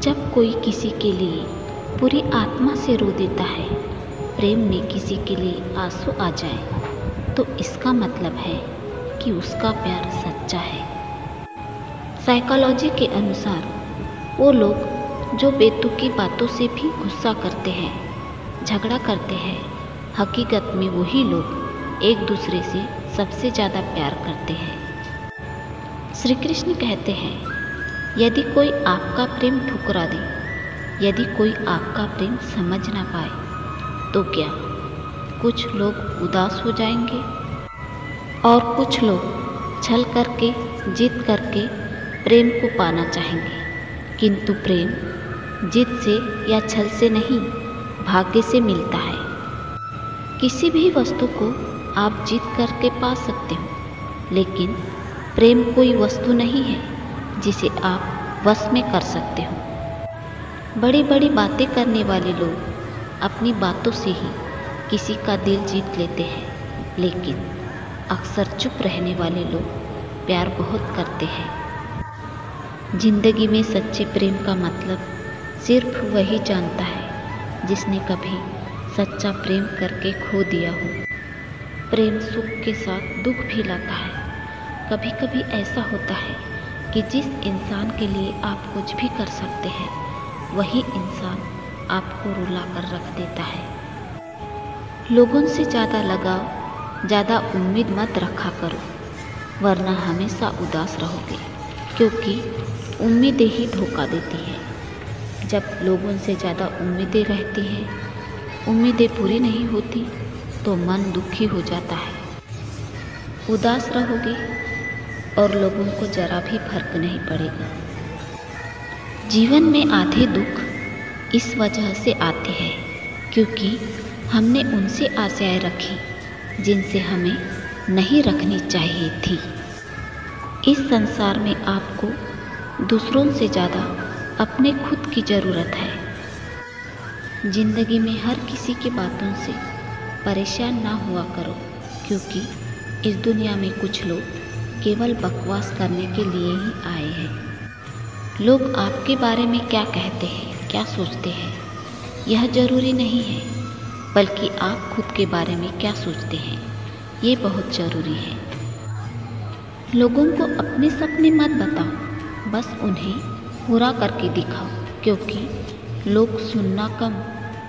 जब कोई किसी के लिए पूरी आत्मा से रो देता है, प्रेम में किसी के लिए आंसू आ जाए, तो इसका मतलब है कि उसका प्यार सच्चा है। साइकोलॉजी के अनुसार वो लोग जो बेतुकी बातों से भी गुस्सा करते हैं, झगड़ा करते हैं, हकीकत में वही लोग एक दूसरे से सबसे ज़्यादा प्यार करते हैं। श्री कृष्ण कहते हैं, यदि कोई आपका प्रेम ठुकरा दे, यदि कोई आपका प्रेम समझ ना पाए, तो क्या कुछ लोग उदास हो जाएंगे और कुछ लोग छल करके, जीत करके प्रेम को पाना चाहेंगे। किंतु प्रेम जीत से या छल से नहीं, भाग्य से मिलता है। किसी भी वस्तु को आप जीत करके पा सकते हो, लेकिन प्रेम कोई वस्तु नहीं है जिसे आप वश में कर सकते हो। बड़ी बड़ी बातें करने वाले लोग अपनी बातों से ही किसी का दिल जीत लेते हैं, लेकिन अक्सर चुप रहने वाले लोग प्यार बहुत करते हैं। जिंदगी में सच्चे प्रेम का मतलब सिर्फ वही जानता है जिसने कभी सच्चा प्रेम करके खो दिया हो। प्रेम सुख के साथ दुख भी लाता है। कभी कभी ऐसा होता है कि जिस इंसान के लिए आप कुछ भी कर सकते हैं, वही इंसान आपको रुला कर रख देता है। लोगों से ज़्यादा लगाव, ज़्यादा उम्मीद मत रखा करो, वरना हमेशा उदास रहोगे, क्योंकि उम्मीदें ही धोखा देती हैं। जब लोगों से ज़्यादा उम्मीदें रहती हैं, उम्मीदें पूरी नहीं होती, तो मन दुखी हो जाता है। उदास रहोगे और लोगों को ज़रा भी फर्क नहीं पड़ेगा। जीवन में आधे दुख इस वजह से आते हैं क्योंकि हमने उनसे आशाएं रखी जिनसे हमें नहीं रखनी चाहिए थी। इस संसार में आपको दूसरों से ज़्यादा अपने खुद की ज़रूरत है। जिंदगी में हर किसी की बातों से परेशान ना हुआ करो, क्योंकि इस दुनिया में कुछ लोग केवल बकवास करने के लिए ही आए हैं। लोग आपके बारे में क्या कहते हैं, क्या सोचते हैं, यह ज़रूरी नहीं है, बल्कि आप खुद के बारे में क्या सोचते हैं, ये बहुत ज़रूरी है। लोगों को अपने सपने मत बताओ, बस उन्हें पूरा करके दिखाओ, क्योंकि लोग सुनना कम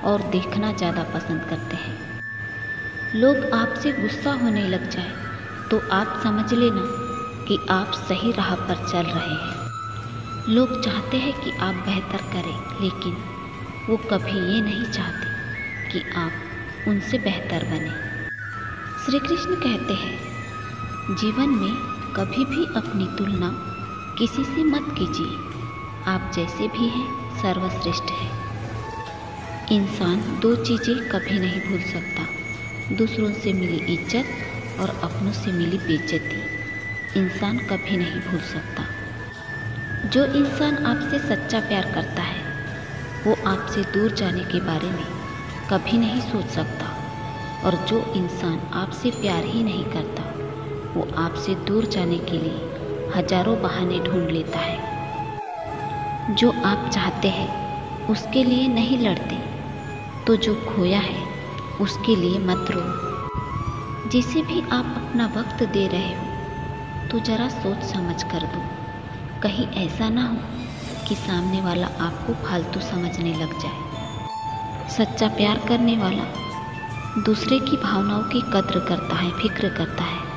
और देखना ज़्यादा पसंद करते हैं। लोग आपसे गुस्सा होने लग जाए तो आप समझ लेना कि आप सही राह पर चल रहे हैं। लोग चाहते हैं कि आप बेहतर करें, लेकिन वो कभी ये नहीं चाहते कि आप उनसे बेहतर बने। श्री कृष्ण कहते हैं, जीवन में कभी भी अपनी तुलना किसी से मत कीजिए। आप जैसे भी हैं, सर्वश्रेष्ठ है। इंसान दो चीज़ें कभी नहीं भूल सकता, दूसरों से मिली इज्जत और अपनों से मिली बेइज्जती। इंसान कभी नहीं भूल सकता। जो इंसान आपसे सच्चा प्यार करता है, वो आपसे दूर जाने के बारे में कभी नहीं सोच सकता, और जो इंसान आपसे प्यार ही नहीं करता, वो आपसे दूर जाने के लिए हजारों बहाने ढूंढ लेता है। जो आप चाहते हैं उसके लिए नहीं लड़ते, तो जो खोया है उसके लिए मत रो। जिसे भी आप अपना वक्त दे रहे हो, तो ज़रा सोच समझ कर दो। कहीं ऐसा ना हो कि सामने वाला आपको फालतू समझने लग जाए। सच्चा प्यार करने वाला दूसरे की भावनाओं की कद्र करता है, फिक्र करता है।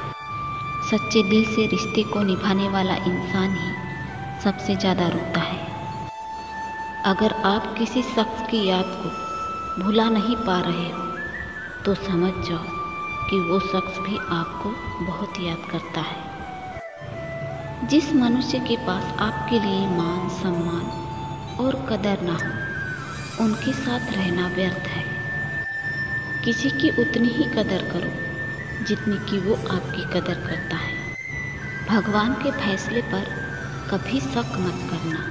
सच्चे दिल से रिश्ते को निभाने वाला इंसान ही सबसे ज़्यादा रोता है। अगर आप किसी शख्स की याद को भुला नहीं पा रहे हो, तो समझ जाओ कि वो शख्स भी आपको बहुत याद करता है। जिस मनुष्य के पास आपके लिए मान, सम्मान और कदर ना हो, उनके साथ रहना व्यर्थ है। किसी की उतनी ही कदर करो जितनी कि वो आपकी कदर करता है। भगवान के फैसले पर कभी शक मत करना।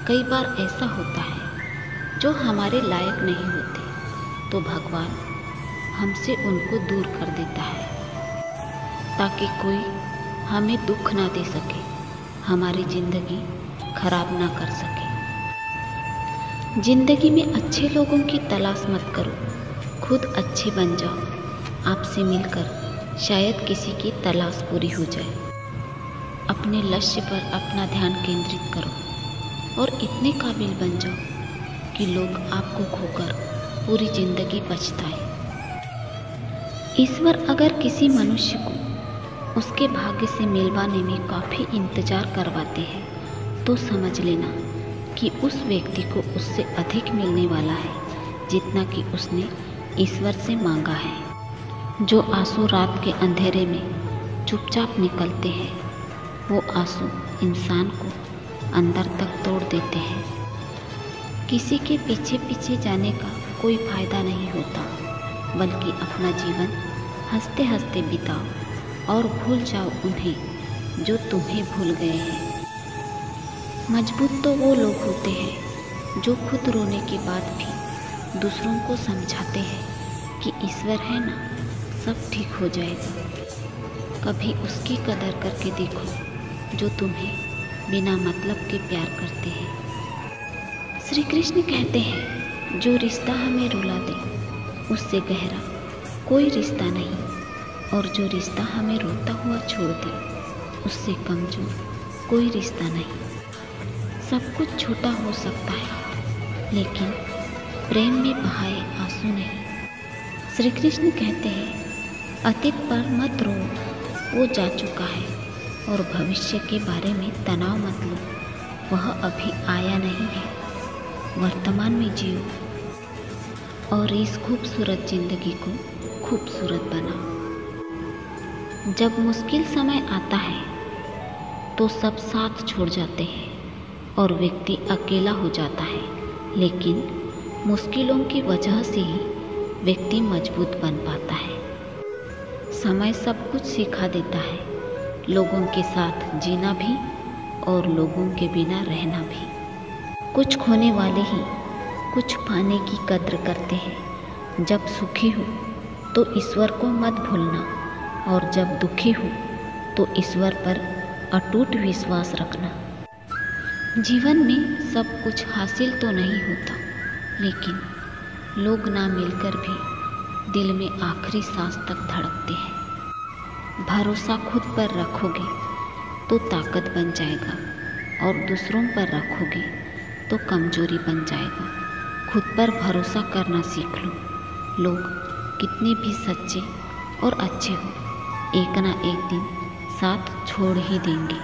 कई बार ऐसा होता है, जो हमारे लायक नहीं होते, तो भगवान हमसे उनको दूर कर देता है, ताकि कोई हमें दुख ना दे सके, हमारी ज़िंदगी खराब ना कर सके। जिंदगी में अच्छे लोगों की तलाश मत करो, खुद अच्छे बन जाओ। आपसे मिलकर शायद किसी की तलाश पूरी हो जाए। अपने लक्ष्य पर अपना ध्यान केंद्रित करो और इतने काबिल बन जाओ कि लोग आपको खोकर पूरी जिंदगी पछताए। ईश्वर अगर किसी मनुष्य को उसके भाग्य से मिलवाने में काफ़ी इंतजार करवाते हैं तो समझ लेना कि उस व्यक्ति को उससे अधिक मिलने वाला है जितना कि उसने ईश्वर से मांगा है। जो आंसू रात के अंधेरे में चुपचाप निकलते हैं वो आंसू इंसान को अंदर तक तोड़ देते हैं। किसी के पीछे पीछे जाने का कोई फायदा नहीं होता, बल्कि अपना जीवन हंसते हंसते बिताओ और भूल जाओ उन्हें जो तुम्हें भूल गए हैं। मजबूत तो वो लोग होते हैं जो खुद रोने के बाद भी दूसरों को समझाते हैं कि ईश्वर है ना, सब ठीक हो जाएगा। कभी उसकी कदर करके देखो जो तुम्हें बिना मतलब के प्यार करते हैं। श्री कृष्ण कहते हैं जो रिश्ता हमें रुला दे उससे गहरा कोई रिश्ता नहीं, और जो रिश्ता हमें रोता हुआ छोड़ दे उससे कमज़ोर कोई रिश्ता नहीं। सब कुछ छोटा हो सकता है लेकिन प्रेम में बहाए आंसू नहीं। श्री कृष्ण कहते हैं अतीत पर मत रो, वो जा चुका है, और भविष्य के बारे में तनाव मत लो, वह अभी आया नहीं है। वर्तमान में जियो और इस खूबसूरत जिंदगी को खूबसूरत बनाओ। जब मुश्किल समय आता है तो सब साथ छोड़ जाते हैं और व्यक्ति अकेला हो जाता है, लेकिन मुश्किलों की वजह से ही व्यक्ति मजबूत बन पाता है। समय सब कुछ सिखा देता है, लोगों के साथ जीना भी और लोगों के बिना रहना भी। कुछ खोने वाले ही कुछ पाने की कद्र करते हैं। जब सुखी हो तो ईश्वर को मत भूलना, और जब दुखी हो तो ईश्वर पर अटूट विश्वास रखना। जीवन में सब कुछ हासिल तो नहीं होता, लेकिन लोग ना मिलकर भी दिल में आखिरी सांस तक धड़कते हैं। भरोसा खुद पर रखोगे तो ताकत बन जाएगा, और दूसरों पर रखोगे तो कमजोरी बन जाएगा। खुद पर भरोसा करना सीख लो। लोग कितने भी सच्चे और अच्छे हो, एक ना एक दिन साथ छोड़ ही देंगे।